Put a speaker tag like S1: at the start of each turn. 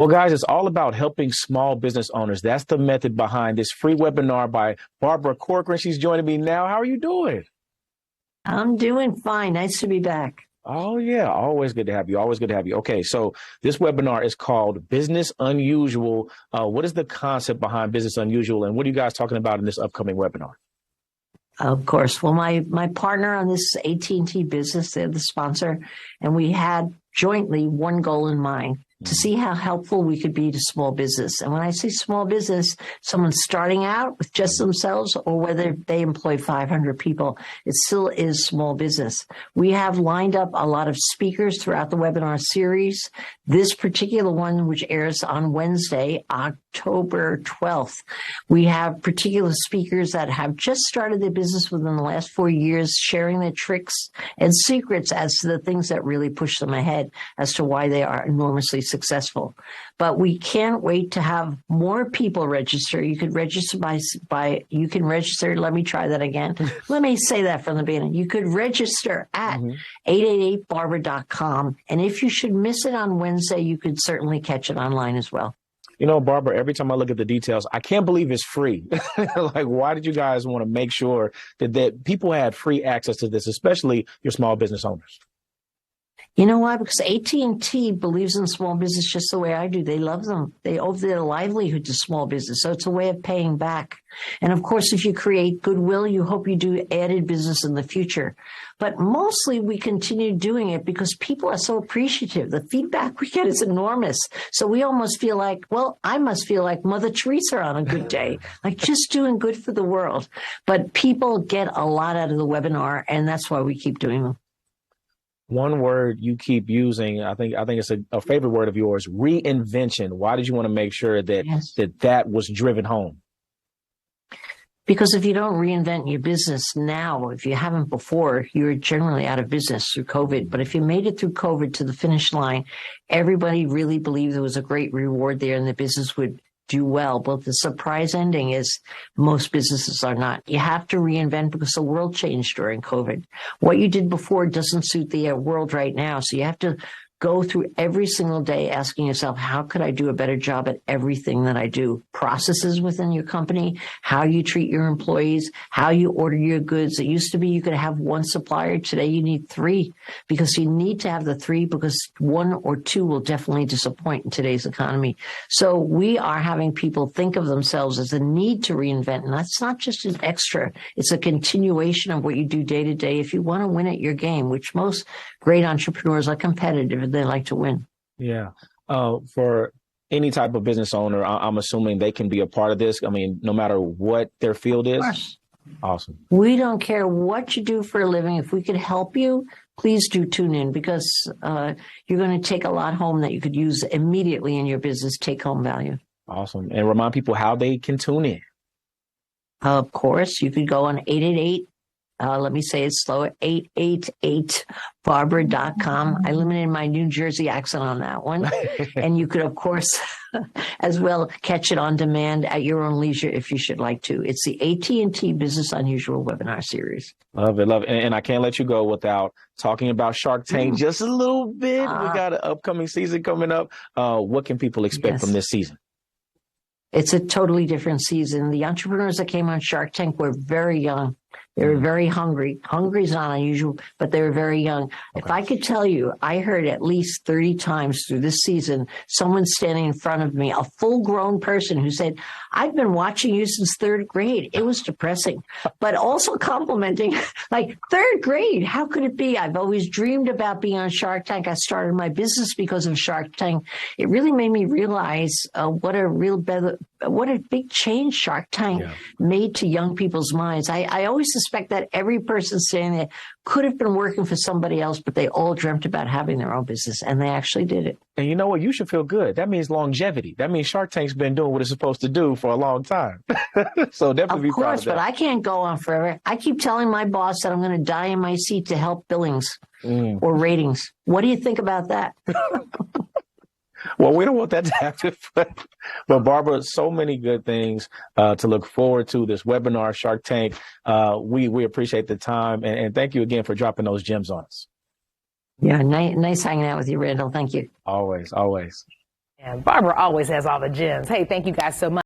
S1: Well, guys, it's all about helping small business owners. That's the method behind this free webinar by Barbara Corcoran. She's joining me now. How are you doing?
S2: I'm doing fine. Nice to be back.
S1: Oh, yeah. Always good to have you. Always good to have you. Okay. So this webinar is called Business Unusual. What is the concept behind Business Unusual? And what are you guys talking about in this upcoming webinar?
S2: Of course. Well, my partner on this AT&T business, they're the sponsor, and we had jointly one goal in mind: to see how helpful we could be to small business. And when I say small business, someone starting out with just themselves or whether they employ 500 people, it still is small business. We have lined up a lot of speakers throughout the webinar series. This particular one, which airs on Wednesday, October 12th, we have particular speakers that have just started their business within the last 4 years, sharing their tricks and secrets as to the things that really push them ahead as to why they are enormously successful. But we can't wait to have more people register. You could register let me try that again. Let me say that from the beginning. You could register at 888barbara.com. And if you should miss it on Wednesday, you could certainly catch it online as well.
S1: You know, Barbara, every time I look at the details, I can't believe it's free. Like, why did you guys want to make sure that people had free access to this, especially your small business owners?
S2: You know why? Because AT&T believes in small business just the way I do. They love them. They owe their livelihood to small business. So it's a way of paying back. And of course, if you create goodwill, you hope you do added business in the future. But mostly we continue doing it because people are so appreciative. The feedback we get is enormous. So we almost feel like, well, I must feel like Mother Teresa on a good day, like just doing good for the world. But people get a lot out of the webinar, and that's why we keep doing them.
S1: One word you keep using, I think it's a favorite word of yours: reinvention. Why did you want to make sure that that was driven home?
S2: Because if you don't reinvent your business now, if you haven't before, you're generally out of business through COVID. But if you made it through COVID to the finish line, everybody really believed there was a great reward there and the business would do well. But the surprise ending is most businesses are not. You have to reinvent because the world changed during COVID. What you did before doesn't suit the world right now. So you have to go through every single day asking yourself, how could I do a better job at everything that I do? Processes within your company, how you treat your employees, how you order your goods. It used to be you could have one supplier. Today you need three, because you need to have the three, because one or two will definitely disappoint in today's economy. So we are having people think of themselves as a need to reinvent. And that's not just an extra. It's a continuation of what you do day to day. If you want to win at your game, which most great entrepreneurs are competitive, they like to win.
S1: Yeah. For any type of business owner, I'm assuming they can be a part of this. I mean, no matter what their field is. Of course. Awesome.
S2: We don't care what you do for a living. If we could help you, please do tune in, because you're going to take a lot home that you could use immediately in your business, take home value.
S1: Awesome. And remind people how they can tune in.
S2: Of course, you could go on 888. Let me say it slow, 888barbara.com. I limited my New Jersey accent on that one. And you could, of course, as well, catch it on demand at your own leisure if you should like to. It's the AT&T Business Unusual webinar series.
S1: Love it, love it. And I can't let you go without talking about Shark Tank just a little bit. We got an upcoming season coming up. What can people expect from this season?
S2: It's a totally different season. The entrepreneurs that came on Shark Tank were very young. They were very hungry. Hungry is not unusual, but they were very young. Okay. If I could tell you, I heard at least 30 times through this season, someone standing in front of me, a full-grown person who said, I've been watching you since third grade. It was depressing, but also complimenting, like, third grade, how could it be? I've always dreamed about being on Shark Tank. I started my business because of Shark Tank. It really made me realize what a big change Shark Tank made to young people's minds. I always suspect that every person standing there could have been working for somebody else, but they all dreamt about having their own business, and they actually did it.
S1: And you know what? You should feel good. That means longevity. That means Shark Tank's been doing what it's supposed to do for a long time. So definitely be proud of that.
S2: But I can't go on forever. I keep telling my boss that I'm going to die in my seat to help billings or ratings. What do you think about that?
S1: Well, we don't want that to happen, but Barbara, so many good things to look forward to this webinar, Shark Tank. We appreciate the time, and thank you again for dropping those gems on us.
S2: Yeah, nice hanging out with you, Randall. Thank you.
S1: Always, always.
S3: And Barbara always has all the gems. Hey, thank you guys so much.